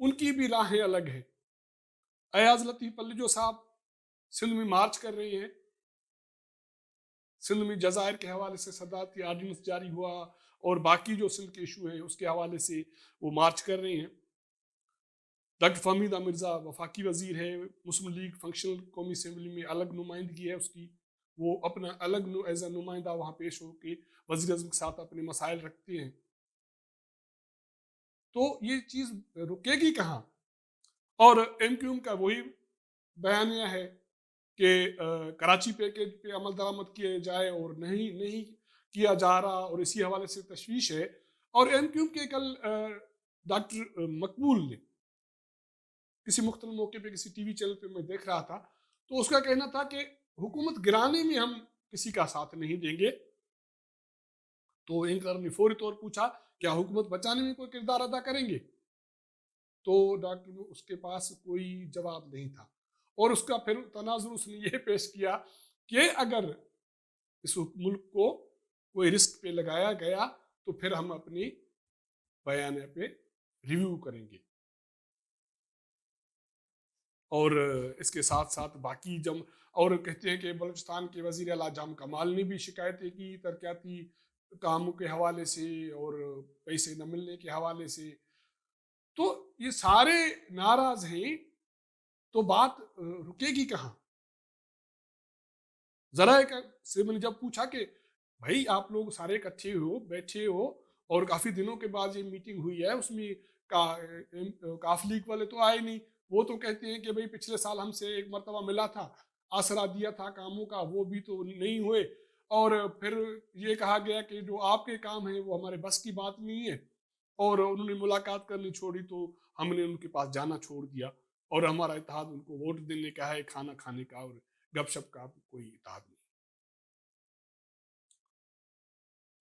ان کی بھی راہیں الگ ہیں. ایاز لطیف پلجو صاحب سندھ میں مارچ کر رہے ہیں. سندھ میں جزائر کے حوالے سے صدارتی آرڈیننس جاری ہوا اور باقی جو سندھ کے ایشو ہیں اس کے حوالے سے وہ مارچ کر رہے ہیں. ڈاکٹر فہمیدہ مرزا وفاقی وزیر ہے. مسلم لیگ فنکشنل قومی اسمبلی میں الگ نمائندگی ہے اس کی. وہ اپنا الگ ایز اے نمائندہ وہاں پیش ہو کے وزیر اعظم کے ساتھ اپنے مسائل رکھتے ہیں. تو یہ چیز رکے گی کہاں؟ اور ایم کیو ایم کا وہی بیانیہ ہے کہ کراچی پیکیج پہ عمل درآمد کیا جائے اور نہیں کیا جا رہا، اور اسی حوالے سے تشویش ہے. اور ایم کیو ایم کے کل ڈاکٹر مقبول نے کسی مختلف موقع پہ کسی ٹی وی چینل پہ میں دیکھ رہا تھا، تو اس کا کہنا تھا کہ حکومت گرانے میں ہم کسی کا ساتھ نہیں دیں گے. تو اینکر نے فوری طور پوچھا کیا حکومت بچانے میں کوئی کردار ادا کریں گے؟ تو ڈاکٹر میں اس کے پاس کوئی جواب نہیں تھا. اور اس کا پھر تناظر اس نے یہ پیش کیا کہ اگر اس ملک کو کوئی رسک پہ لگایا گیا تو پھر ہم اپنی بیانیہ پہ ریویو کریں گے. اور اس کے ساتھ ساتھ باقی اور کہتے ہیں کہ بلوچستان کے وزیر اعلیٰ جام کمال نے بھی شکایتیں کی ترقیاتی کاموں کے حوالے سے اور پیسے نہ ملنے کے حوالے سے. تو یہ سارے ناراض ہیں، تو بات رکے گی کہاں؟ ذرائع سے میں نے جب پوچھا کہ بھائی آپ لوگ سارے اکٹھے ہو بیٹھے ہو اور کافی دنوں کے بعد یہ میٹنگ ہوئی ہے، اس میں کاف لیگ والے تو آئے نہیں. وہ تو کہتے ہیں کہ بھائی پچھلے سال ہم سے ایک مرتبہ ملا تھا، آسرا دیا تھا کاموں کا، وہ بھی تو نہیں ہوئے. اور پھر یہ کہا گیا کہ جو آپ کے کام ہیں وہ ہمارے بس کی بات نہیں ہے. اور انہوں نے ملاقات کرنی چھوڑی تو ہم نے ان کے پاس جانا چھوڑ دیا. اور ہمارا اتحاد ان کو ووٹ دینے کا ہے، کھانا کھانے کا اور گپ شپ کا کوئی اتحاد نہیں.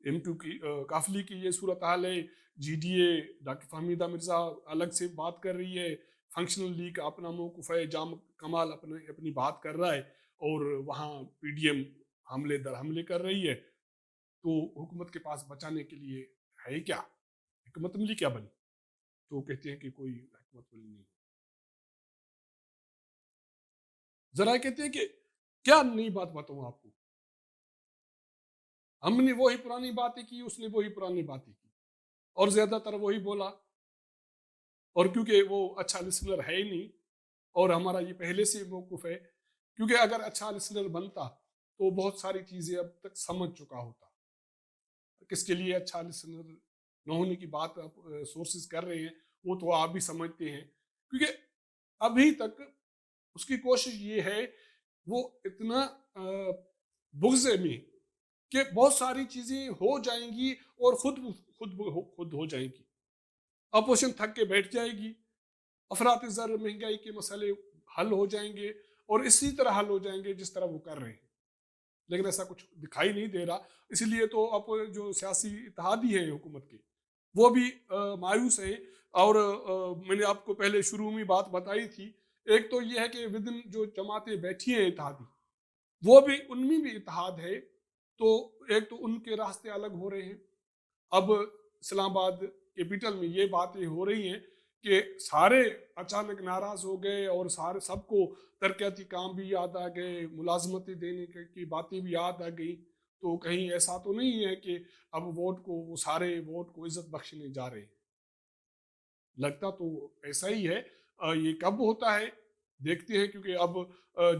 ایم کیو کی کافلی کی یہ صورتحال ہے. G D A doctor Fahmida Mirza الگ سے بات کر رہی ہے، فنکشنل لیگ اپنا موقف ہے، جام کمال اپنی بات کر رہا ہے، اور وہاں پی ڈی ایم حملے در حملے کر رہی ہے. تو حکومت کے پاس بچانے کے لیے ہے کیا؟ حکمت عملی کیا بنی؟ تو کہتے ہیں کہ کوئی حکمت عملی نہیں. ذرا کہتے ہیں کہ کیا نئی بات بتاؤں آپ کو؟ ہم نے وہی پرانی باتیں کی، اس نے وہی پرانی باتیں کی، اور زیادہ تر وہی بولا. اور کیونکہ وہ اچھا لسنر ہے ہی نہیں، اور ہمارا یہ پہلے سے موقف ہے، کیونکہ اگر اچھا لسنر بنتا تو بہت ساری چیزیں اب تک سمجھ چکا ہوتا. کس کے لیے اچھا لسنر نہ ہونے کی بات آپ سورسز کر رہے ہیں، وہ تو آپ بھی سمجھتے ہیں. کیونکہ ابھی تک اس کی کوشش یہ ہے، وہ اتنا بغضے میں کہ بہت ساری چیزیں ہو جائیں گی اور خود ہو جائیں گی. اپوزیشن تھک کے بیٹھ جائے گی، افراط زر مہنگائی کے مسئلے حل ہو جائیں گے، اور اسی طرح حل ہو جائیں گے جس طرح وہ کر رہے ہیں. لیکن ایسا کچھ دکھائی نہیں دے رہا. اسی لیے تو اب جو سیاسی اتحادی ہیں حکومت کے، وہ بھی مایوس ہیں. اور میں نے آپ کو پہلے شروع میں بات بتائی تھی، ایک تو یہ ہے کہ ودن جو جماعتیں بیٹھی ہیں اتحادی، وہ بھی ان میں بھی اتحاد ہے. تو ایک تو ان کے راستے الگ ہو رہے ہیں. اب اسلام آباد کیپٹل میں یہ باتیں ہو رہی ہیں کہ سارے اچانک ناراض ہو گئے، اور سب کو ترقیاتی کام بھی یاد آ گئے، ملازمتیں دینے کی باتیں بھی یاد آ گئی. تو کہیں ایسا تو نہیں ہے کہ اب وہ سارے ووٹ کو عزت بخشنے جا رہے ہیں؟ لگتا تو ایسا ہی ہے. یہ کب ہوتا ہے دیکھتے ہیں، کیونکہ اب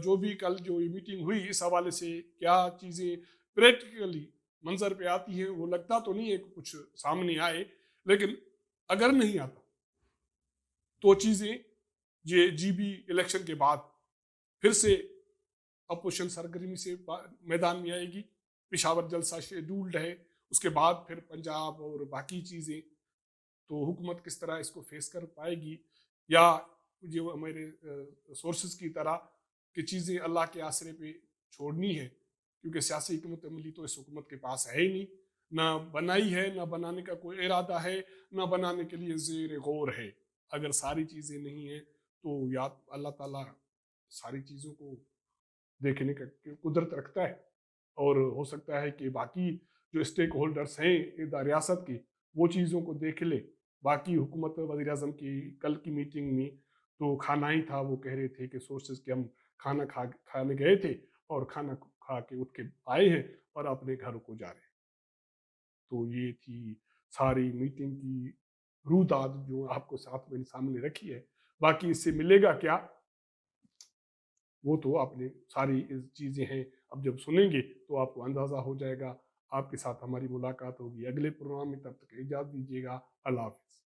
جو بھی کل جو میٹنگ ہوئی اس حوالے سے کیا چیزیں پریکٹیکلی منظر پہ آتی ہیں، وہ لگتا تو نہیں ہے کہ کچھ سامنے آئے. لیکن اگر نہیں آتا تو چیزیں جی بی الیکشن کے بعد پھر سے اپوزیشن سرگرمی سے میدان میں آئے گی. پشاور جلسہ شیڈولڈ ہے، اس کے بعد پھر پنجاب اور باقی چیزیں. تو حکومت کس طرح اس کو فیس کر پائے گی، یا جو میرے سورسز کی طرح کہ چیزیں اللہ کے آسرے پہ چھوڑنی ہے. کیونکہ سیاسی حکمت عملی تو اس حکومت کے پاس ہے ہی نہیں، نہ بنائی ہے، نہ بنانے کا کوئی ارادہ ہے، نہ بنانے کے لیے زیر غور ہے. اگر ساری چیزیں نہیں ہیں تو یا اللہ تعالیٰ ساری چیزوں کو دیکھنے کا قدرت رکھتا ہے، اور ہو سکتا ہے کہ باقی جو اسٹیک ہولڈرز ہیں ریاست کے وہ چیزوں کو دیکھ لے. باقی حکومت وزیر اعظم کی کل کی میٹنگ میں تو کھانا ہی تھا، وہ کہہ رہے تھے کہ سورسز کہ ہم کھانا کھانے گئے تھے اور کھانا کھا کے اٹھ کے آئے ہیں اور اپنے گھروں کو جا رہے ہیں۔ تو یہ تھی ساری میٹنگ کی روداد جو آپ کو ساتھ میں سامنے رکھی ہے۔ باقی اس سے ملے گا کیا وہ تو آپ نے ساری چیزیں ہیں، اب جب سنیں گے تو آپ کو اندازہ ہو جائے گا۔ آپ کے ساتھ ہماری ملاقات ہوگی اگلے پروگرام میں، تب تک اجازت دیجیے گا، اللہ حافظ۔